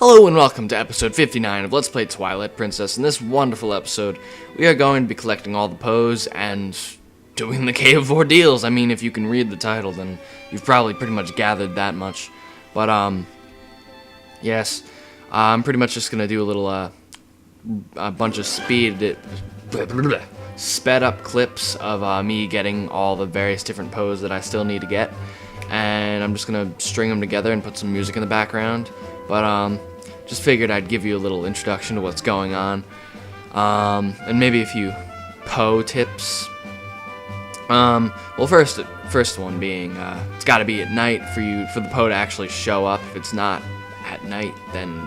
Hello and welcome to episode 59 of Let's Play Twilight Princess. In this wonderful episode, we are going to be collecting all the Poes and doing the Cave of Ordeals. I mean, if you can read the title, then you've probably pretty much gathered that much. But, yes, I'm pretty much just going to do a little, a bunch of sped up clips of me getting all the various different Poes that I still need to get. And I'm just going to string them together and put some music in the background. But, just figured I'd give you a little introduction to what's going on, and maybe a few Poe tips. Well, first one being, it's got to be at night for the Poe to actually show up. If it's not at night, then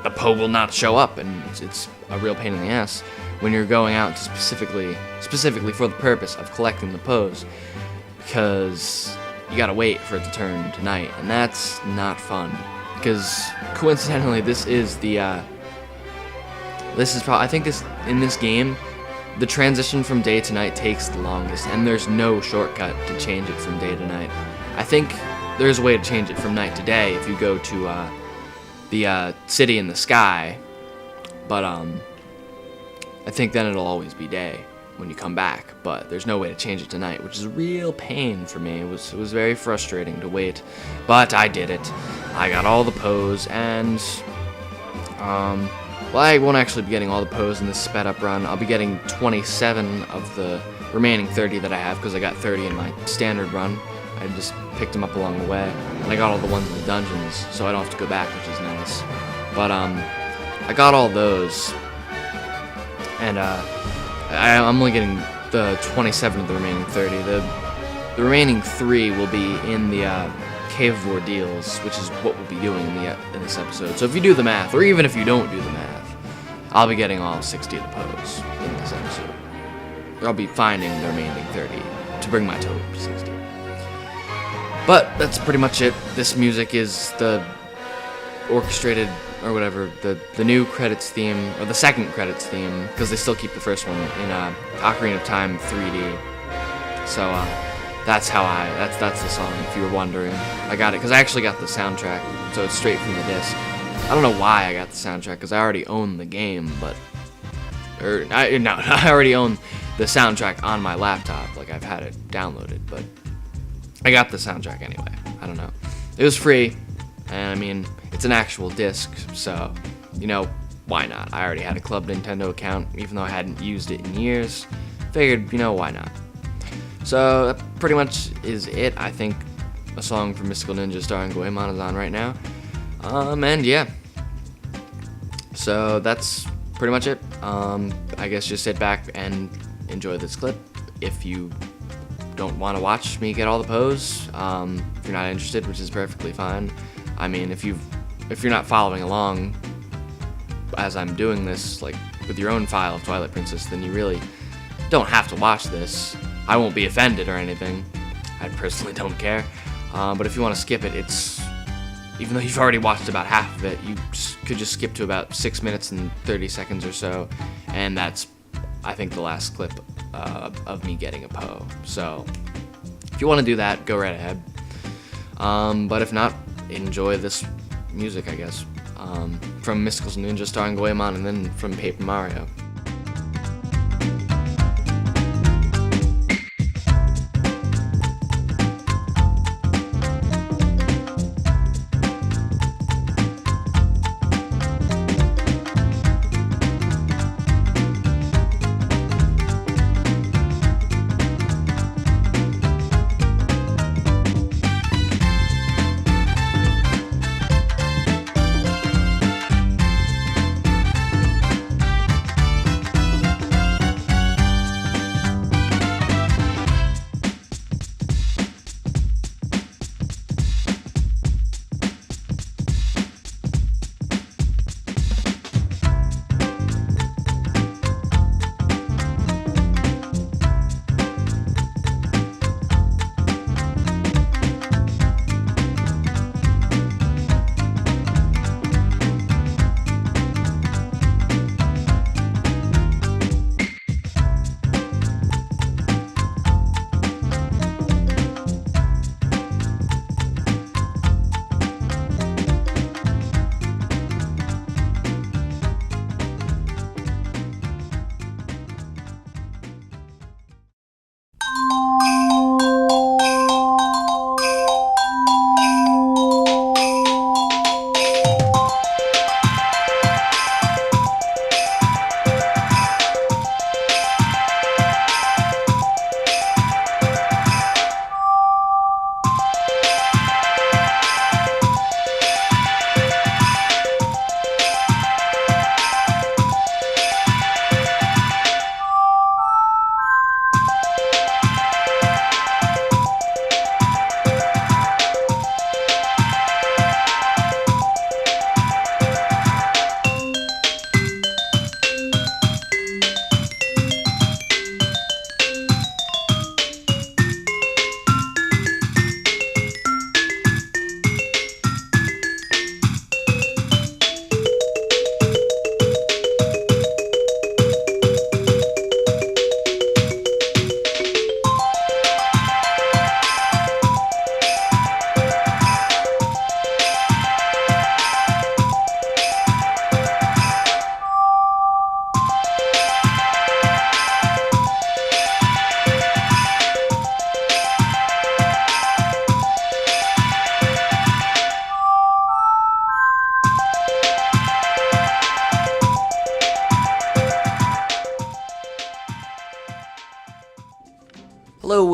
the Poe will not show up, and it's a real pain in the ass when you're going out to specifically for the purpose of collecting the Poes, because you gotta wait for it to turn to night, and that's not fun. Because coincidentally, this is probably, I think in this game, the transition from day to night takes the longest, and there's no shortcut to change it from day to night. I think there's a way to change it from night to day if you go to the city in the sky, but I think then it'll always be day when you come back, but there's no way to change it to night, which is a real pain for me. It was very frustrating to wait, but I did it. I got all the Poes, and well, I won't actually be getting all the Poes in this sped up run. I'll be getting 27 of the remaining 30 that I have, because I got 30 in my standard run. I just picked them up along the way, and I got all the ones in the dungeons, so I don't have to go back, which is nice. But I got all those, and I'm only getting the 27 of the remaining 30. The remaining 3 will be in the Cave of Ordeals, which is what we'll be doing in this episode. So if you do the math, or even if you don't do the math, I'll be getting all 60 of the Poes in this episode. I'll be finding the remaining 30 to bring my total to 60. But that's pretty much it. This music is the orchestrated, or whatever, the new credits theme, or the second credits theme, because they still keep the first one in Ocarina of Time 3D. So that's the song, if you were wondering. I got it because I actually got the soundtrack, so it's straight from the disc. I don't know why I got the soundtrack, because I already own the game, I already own the soundtrack on my laptop. Like, I've had it downloaded, but I got the soundtrack anyway. I don't know. It was free, and I mean, it's an actual disc, so, you know, why not? I already had a Club Nintendo account, even though I hadn't used it in years. Figured, you know, why not? So, that pretty much is it. I think a song from Mystical Ninja starring Goemon is on right now. And yeah. So, that's pretty much it. I guess just sit back and enjoy this clip. If you don't want to watch me get all the Poes, if you're not interested, which is perfectly fine. I mean, if you're not following along as I'm doing this, like, with your own file of Twilight Princess, then you really don't have to watch this. I won't be offended or anything. I personally don't care. But if you want to skip it, even though you've already watched about half of it, you could just skip to about 6 minutes and 30 seconds or so, and that's, I think, the last clip of me getting a Poe. So, if you want to do that, go right ahead. But if not, enjoy this music, I guess, from Mystical Ninja starring Goemon, and then from Paper Mario.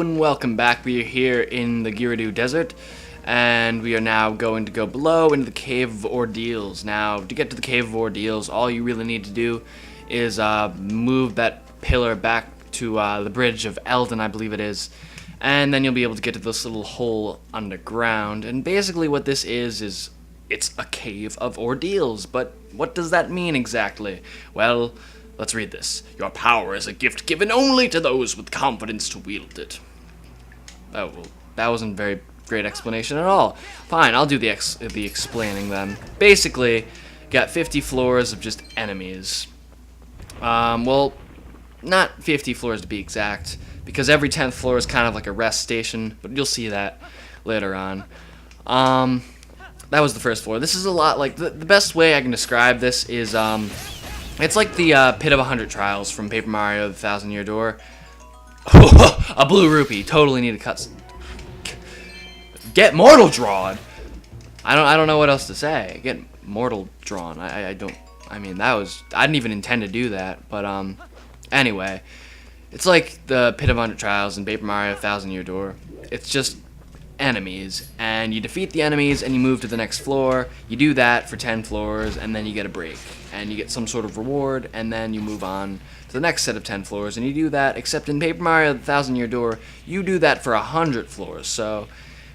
and welcome back. We are here in the Gerudo Desert, and we are now going to go below into the Cave of Ordeals. Now, to get to the Cave of Ordeals, all you really need to do is move that pillar back to the bridge of Eldon, I believe it is, and then you'll be able to get to this little hole underground. And basically what this is it's a Cave of Ordeals. But what does that mean exactly? Well, let's read this. Your power is a gift given only to those with confidence to wield it. Oh, well, that wasn't a very great explanation at all. Fine, I'll do the explaining then. Basically, got 50 floors of just enemies. Well, not 50 floors to be exact, because every 10th floor is kind of like a rest station, but you'll see that later on. That was the first floor. This is a lot like, the best way I can describe this is, it's like the Pit of 100 Trials from Paper Mario: The Thousand Year Door. A blue rupee. Totally need a cut. Get mortal drawn. I don't know what else to say. Get mortal drawn. I mean, I didn't even intend to do that, but anyway, it's like the Pit of 100 Trials in Paper Mario: 1,000 Year Door. It's just enemies, and you defeat the enemies and you move to the next floor. You do that for 10 floors, and then you get a break, and you get some sort of reward, and then you move on to the next set of 10 floors, and you do that, except in Paper Mario: The Thousand Year Door, you do that for 100 floors, so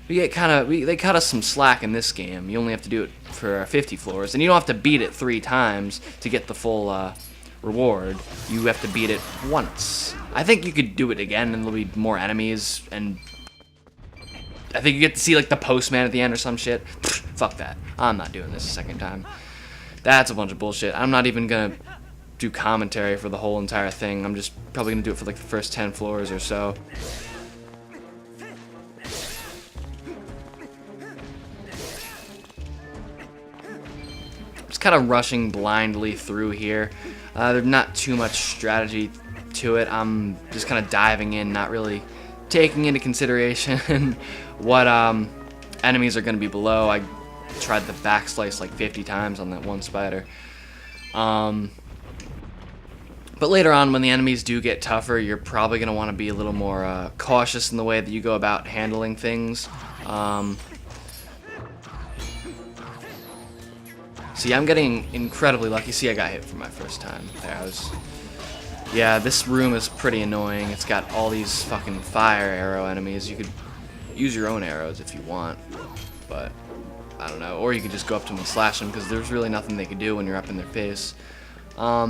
they cut us some slack in this game. You only have to do it for 50 floors, and you don't have to beat it 3 times to get the full reward. You have to beat it once. I think you could do it again, and there'll be more enemies, and I think you get to see like the postman at the end or some shit. Fuck that. I'm not doing this a second time. That's a bunch of bullshit. I'm not even gonna do commentary for the whole entire thing. I'm just probably gonna do it for like the first 10 floors or so. Just kind of rushing blindly through here. There's not too much strategy to it. I'm just kind of diving in, not really taking into consideration what enemies are going to be below. I tried the backslice like 50 times on that one spider. But later on, when the enemies do get tougher, you're probably going to want to be a little more cautious in the way that you go about handling things. See, I'm getting incredibly lucky. See, I got hit for my first time. Yeah, this room is pretty annoying. It's got all these fucking fire arrow enemies. You could use your own arrows if you want, but I don't know. Or you could just go up to them and slash them, because there's really nothing they could do when you're up in their face. How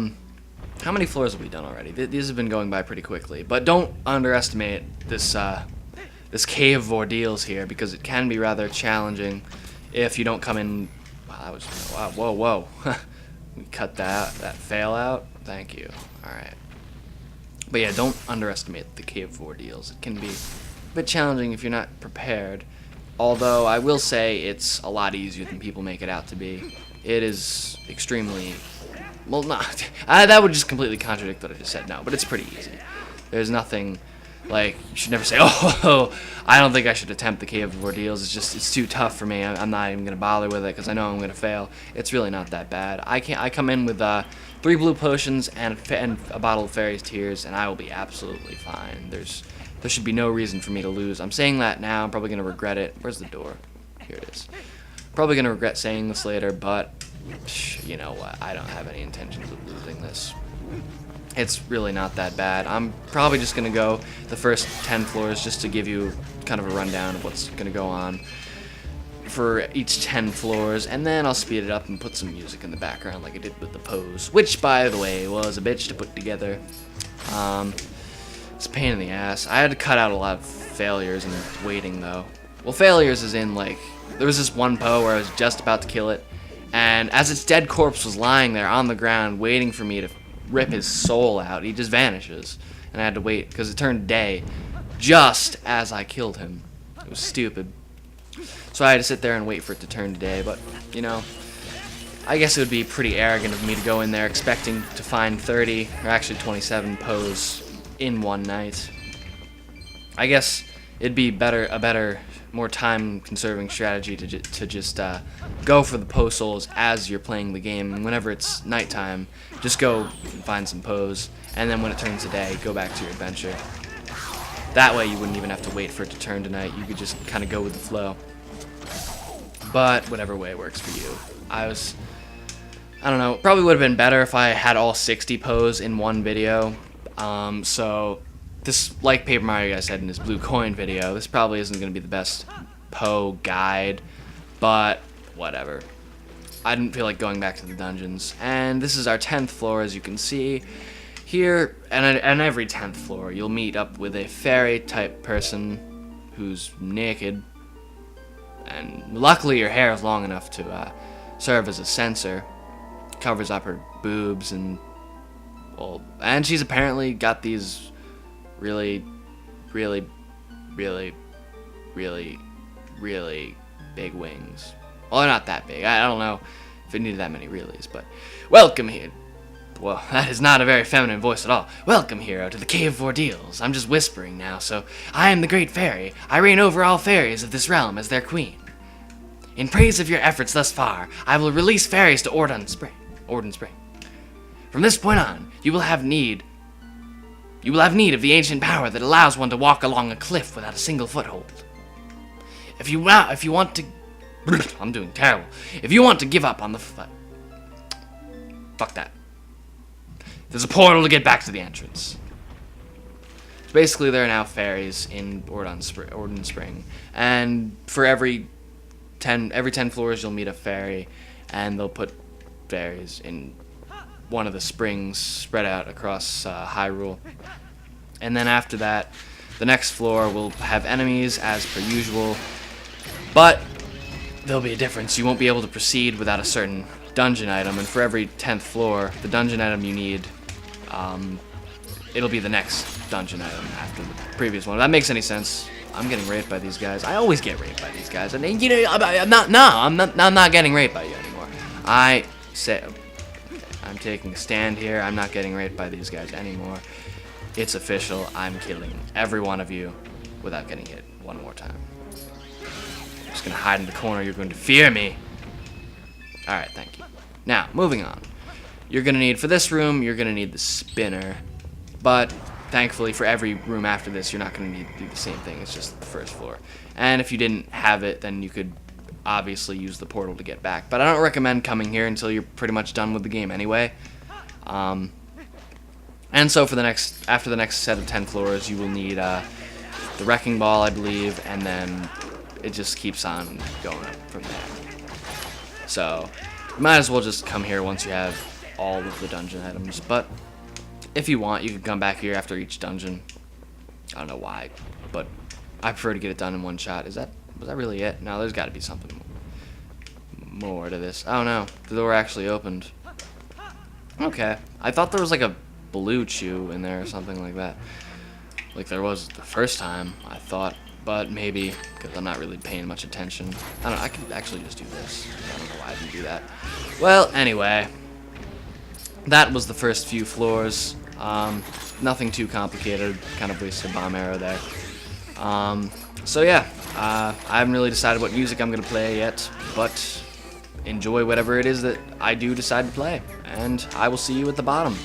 many floors have we done already? These have been going by pretty quickly, but don't underestimate this this Cave of Ordeals here, because it can be rather challenging if you don't come in. Wow, that was whoa. We cut that fail out. Thank you. All right. But yeah, don't underestimate the Cave of Ordeals. It can be a bit challenging if you're not prepared. Although I will say it's a lot easier than people make it out to be. It is extremely, well, not. That would just completely contradict what I just said. No, but it's pretty easy. There's nothing like, you should never say, oh, I don't think I should attempt the Cave of Ordeals. It's too tough for me. I'm not even gonna bother with it because I know I'm gonna fail. It's really not that bad. I come in with 3 blue potions and a bottle of Fairy's Tears, and I will be absolutely fine. There should be no reason for me to lose. I'm saying that now. I'm probably going to regret it. Where's the door? Here it is. Probably going to regret saying this later, but you know what? I don't have any intentions of losing this. It's really not that bad. I'm probably just going to go the first 10 floors just to give you kind of a rundown of what's going to go on for each 10 floors, and then I'll speed it up and put some music in the background like I did with the Poes, which, by the way, was a bitch to put together. It's a pain in the ass. I had to cut out a lot of failures and waiting, though. Well, failures is in, like, there was this one Poe where I was just about to kill it, and as its dead corpse was lying there on the ground waiting for me to rip his soul out, he just vanishes, and I had to wait because it turned day just as I killed him. It was stupid. So I had to sit there and wait for it to turn to day, but, you know, I guess it would be pretty arrogant of me to go in there expecting to find 30, or actually 27 Poes in one night. I guess it'd be a better, more time-conserving strategy to just go for the Poe souls as you're playing the game, and whenever it's nighttime, just go and find some Poes, and then when it turns to day, go back to your adventure. That way you wouldn't even have to wait for it to turn tonight. You could just kind of go with the flow. But whatever way works for you. I don't know, probably would have been better if I had all 60 Poes in one video. So this, like Paper Mario guy said in his blue coin video, this probably isn't going to be the best Poe guide, but whatever. I didn't feel like going back to the dungeons. And this is our 10th floor, as you can see. Here, and every 10th floor, you'll meet up with a fairy-type person who's naked. And luckily her hair is long enough to serve as a sensor. Covers up her boobs and, well, and she's apparently got these really, really, really, really, really big wings. Well, they're not that big. I don't know if it needed that many reallys, but welcome here. Well, that is not a very feminine voice at all. Welcome, hero, to the Cave of Ordeals. I'm just whispering now, so I am the Great Fairy. I reign over all fairies of this realm as their queen. In praise of your efforts thus far, I will release fairies to Orden Spring. From this point on, you will have need of the ancient power that allows one to walk along a cliff without a single foothold. If you want to, I'm doing terrible. If you want to give up on the fuck that. There's a portal to get back to the entrance. So basically, there are now fairies in Orden Spring, and for every 10 floors, you'll meet a fairy, and they'll put fairies in one of the springs spread out across Hyrule. And then after that, the next floor will have enemies as per usual, but there'll be a difference. You won't be able to proceed without a certain dungeon item, and for every 10th floor, the dungeon item you need, it'll be the next dungeon item after the previous one. If that makes any sense. I'm getting raped by these guys. I always get raped by these guys, and you know, I'm not getting raped by you anymore. I'm taking a stand here. I'm not getting raped by these guys anymore. It's official. I'm killing every one of you without getting hit one more time. I'm just gonna hide in the corner. You're going to fear me. Alright, thank you. Now, moving on. You're gonna need, for this room, you're gonna need the spinner. But thankfully, for every room after this, you're not gonna need to do the same thing. It's just the first floor. And if you didn't have it, then you could obviously use the portal to get back, but I don't recommend coming here until you're pretty much done with the game anyway. And so for after the next set of 10 floors, you will need the wrecking ball, I believe, and then it just keeps on going up from there. So you might as well just come here once you have all of the dungeon items, but if you want, you can come back here after each dungeon. I don't know why, but I prefer to get it done in one shot. Was that really it? No, there's got to be something more to this. Oh no, the door actually opened. Okay, I thought there was like a blue chew in there or something like that. Like there was the first time, I thought, but maybe because I'm not really paying much attention. I don't know, I could actually just do this. I don't know why I didn't do that. Well, anyway, that was the first few floors. Nothing too complicated, kind of wasted a bomb arrow there. So yeah, I haven't really decided what music I'm going to play yet, but enjoy whatever it is that I do decide to play, and I will see you at the bottom.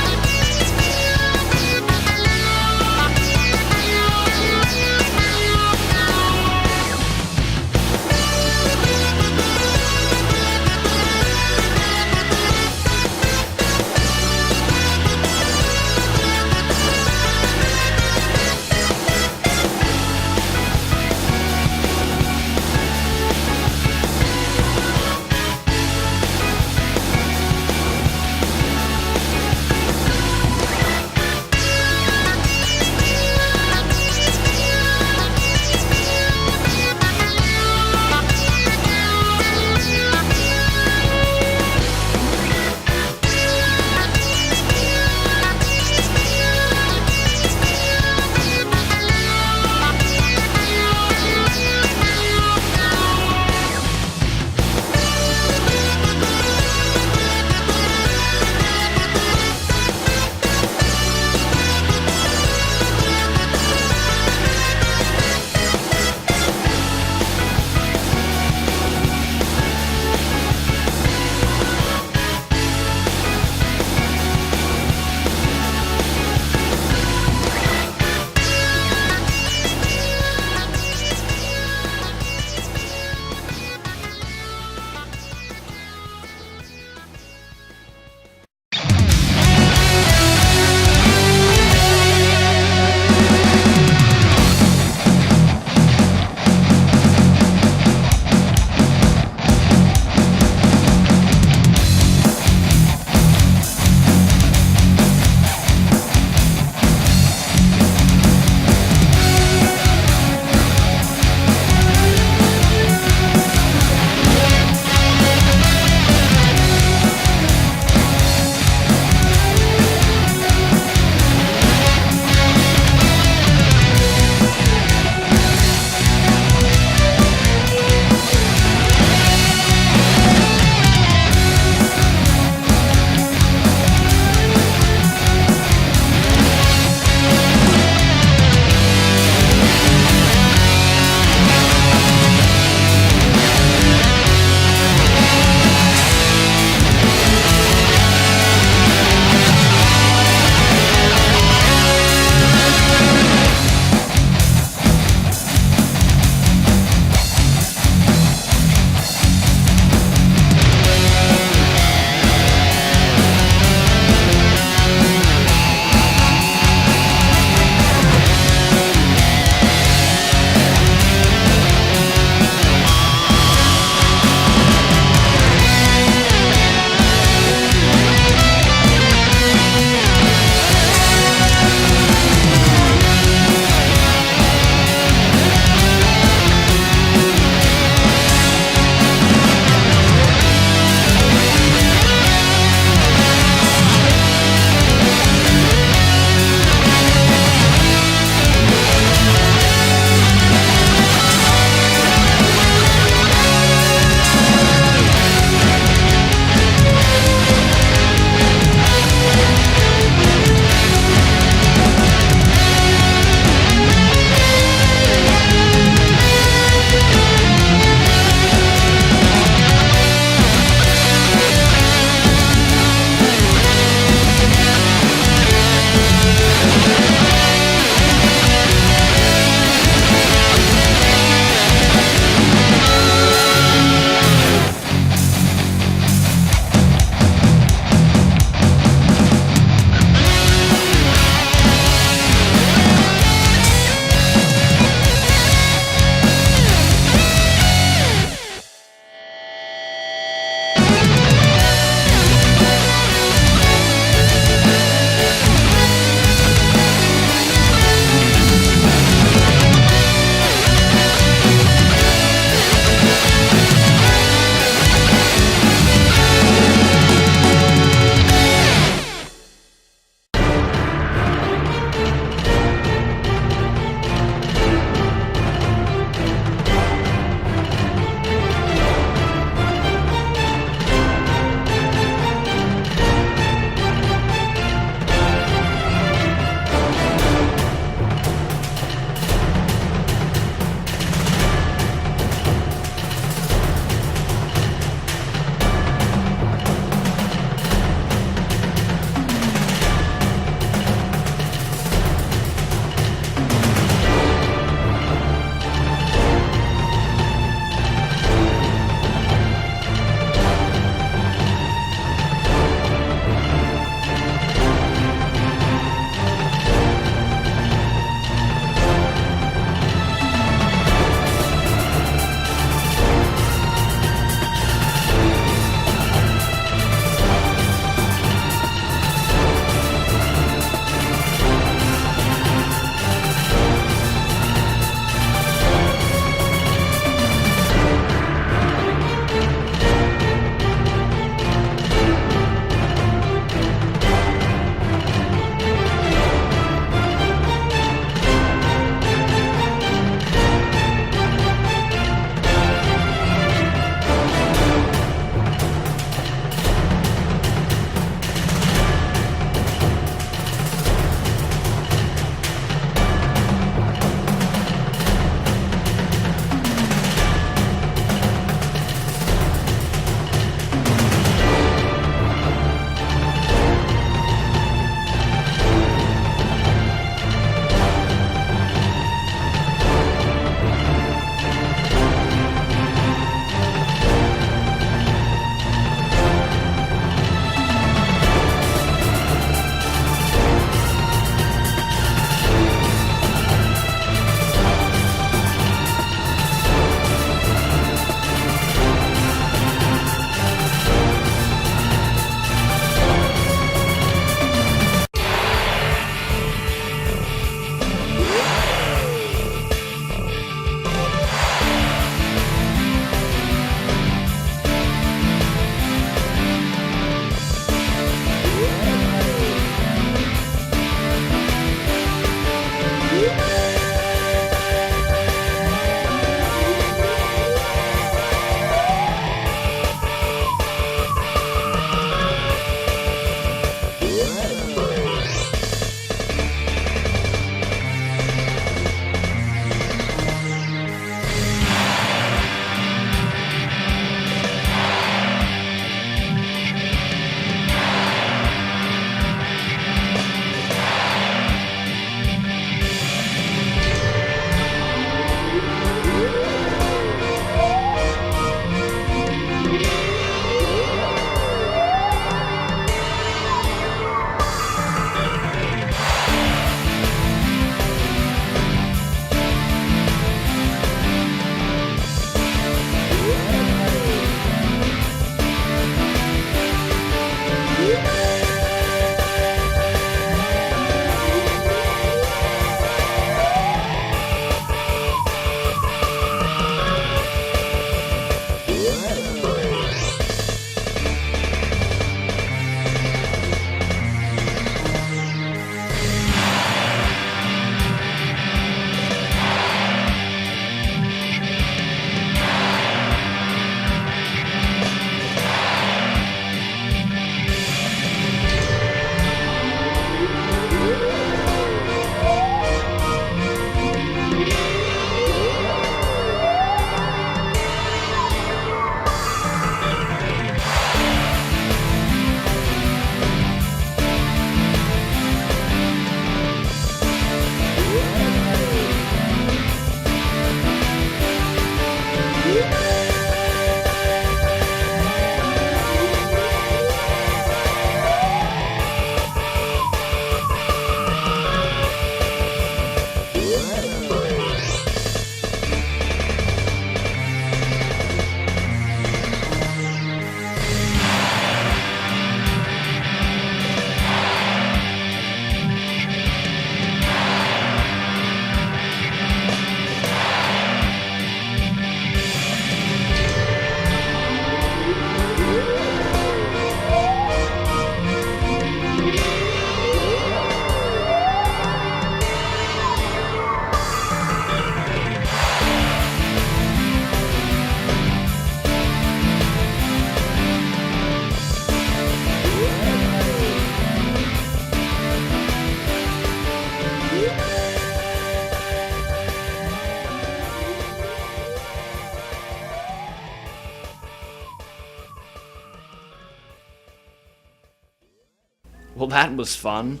Well, that was fun.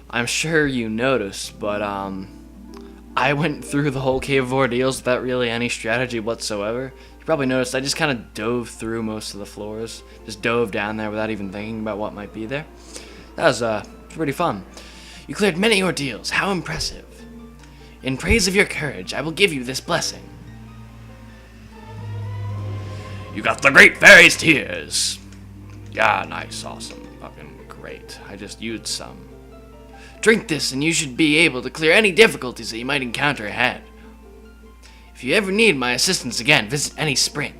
I'm sure you noticed, but I went through the whole Cave of Ordeals without really any strategy whatsoever. You probably noticed I just kind of dove through most of the floors. Just dove down there without even thinking about what might be there. That was pretty fun. You cleared many ordeals. How impressive. In praise of your courage, I will give you this blessing. You got the Great Fairy's Tears. Yeah, nice, awesome, fucking great. I just used some. Drink this and you should be able to clear any difficulties that you might encounter ahead. If you ever need my assistance again, visit any spring.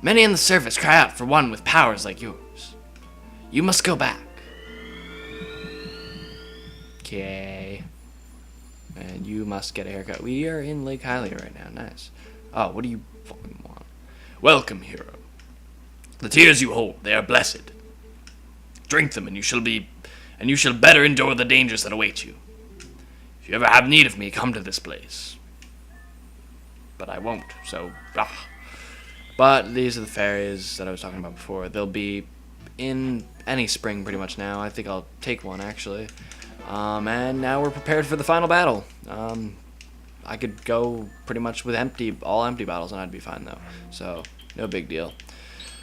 Many on the surface cry out for one with powers like yours. You must go back. Okay. And you must get a haircut. We are in Lake Hylia right now. Nice. Oh, what do you fucking want? Welcome, hero. The tears you hold, they are blessed. Drink them, and you shall better endure the dangers that await you. If you ever have need of me, come to this place. But I won't, so But these are the fairies that I was talking about before. They'll be in any spring pretty much now. I think I'll take one, actually. And now we're prepared for the final battle. I could go pretty much with all empty battles, and I'd be fine, though. So, no big deal.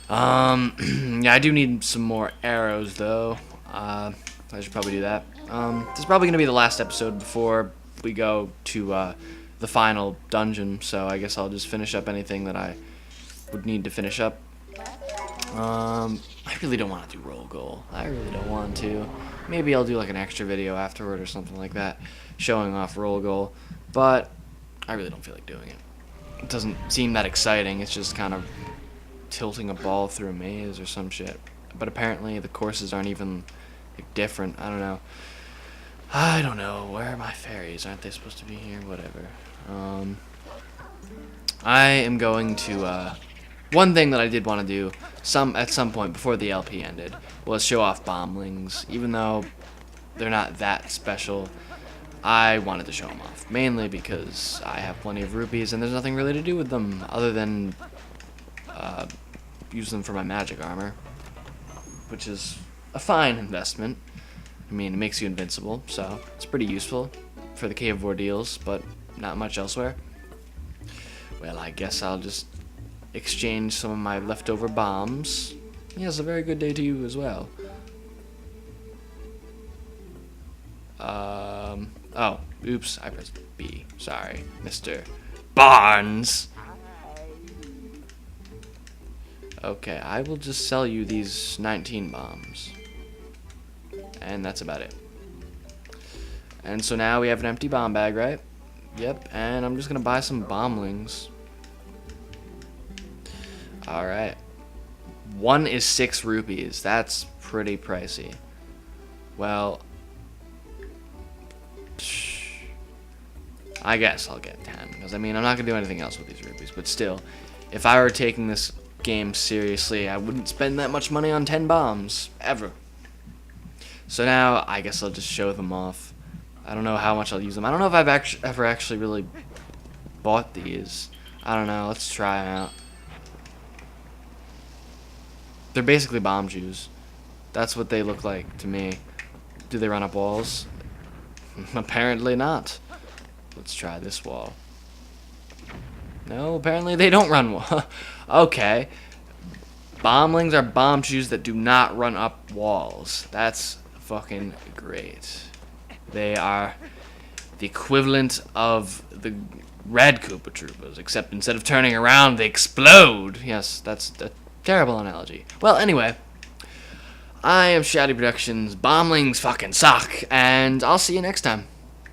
Yeah, I do need some more arrows, though. I should probably do that. This is probably going to be the last episode before we go to the final dungeon, so I guess I'll just finish up anything that I would need to finish up. I really don't want to do roll goal. I really don't want to. Maybe I'll do like an extra video afterward or something like that, showing off roll goal, but I really don't feel like doing it. It doesn't seem that exciting. It's just kind of tilting a ball through a maze or some shit. But apparently the courses aren't even like, different. I don't know. Where are my fairies? Aren't they supposed to be here? Whatever. I am going to one thing that I did want to do at some point before the LP ended was show off bomblings. Even though they're not that special, I wanted to show them off. Mainly because I have plenty of rupees and there's nothing really to do with them other than use them for my magic armor, which is a fine investment. I mean, it makes you invincible, so it's pretty useful for the Cave of Ordeals, but not much elsewhere. Well, I guess I'll just exchange some of my leftover bombs. Yes, a very good day to you as well. Oh, oops, I pressed B. Sorry, Mr. Barnes. Okay, I will just sell you these 19 bombs. And that's about it. And so now we have an empty bomb bag, right? Yep, and I'm just gonna buy some bomblings. Alright. One is 6 rupees. That's pretty pricey. Well, I guess I'll get 10. Because, I mean, I'm not gonna do anything else with these rupees. But still, if I were taking this game seriously, I wouldn't spend that much money on 10 bombs. Ever. So now, I guess I'll just show them off. I don't know how much I'll use them. I don't know if I've ever actually really bought these. I don't know. Let's try them out. They're basically bomb shoes. That's what they look like to me. Do they run up walls? Apparently not. Let's try this wall. No, apparently they don't run wall. Okay. Bomblings are bomb shoes that do not run up walls. That's fucking great. They are the equivalent of the red Koopa Troopas, except instead of turning around, they explode. Yes, that's a terrible analogy. Well, anyway, I am Shaddy Productions. Bomblings fucking suck, and I'll see you next time.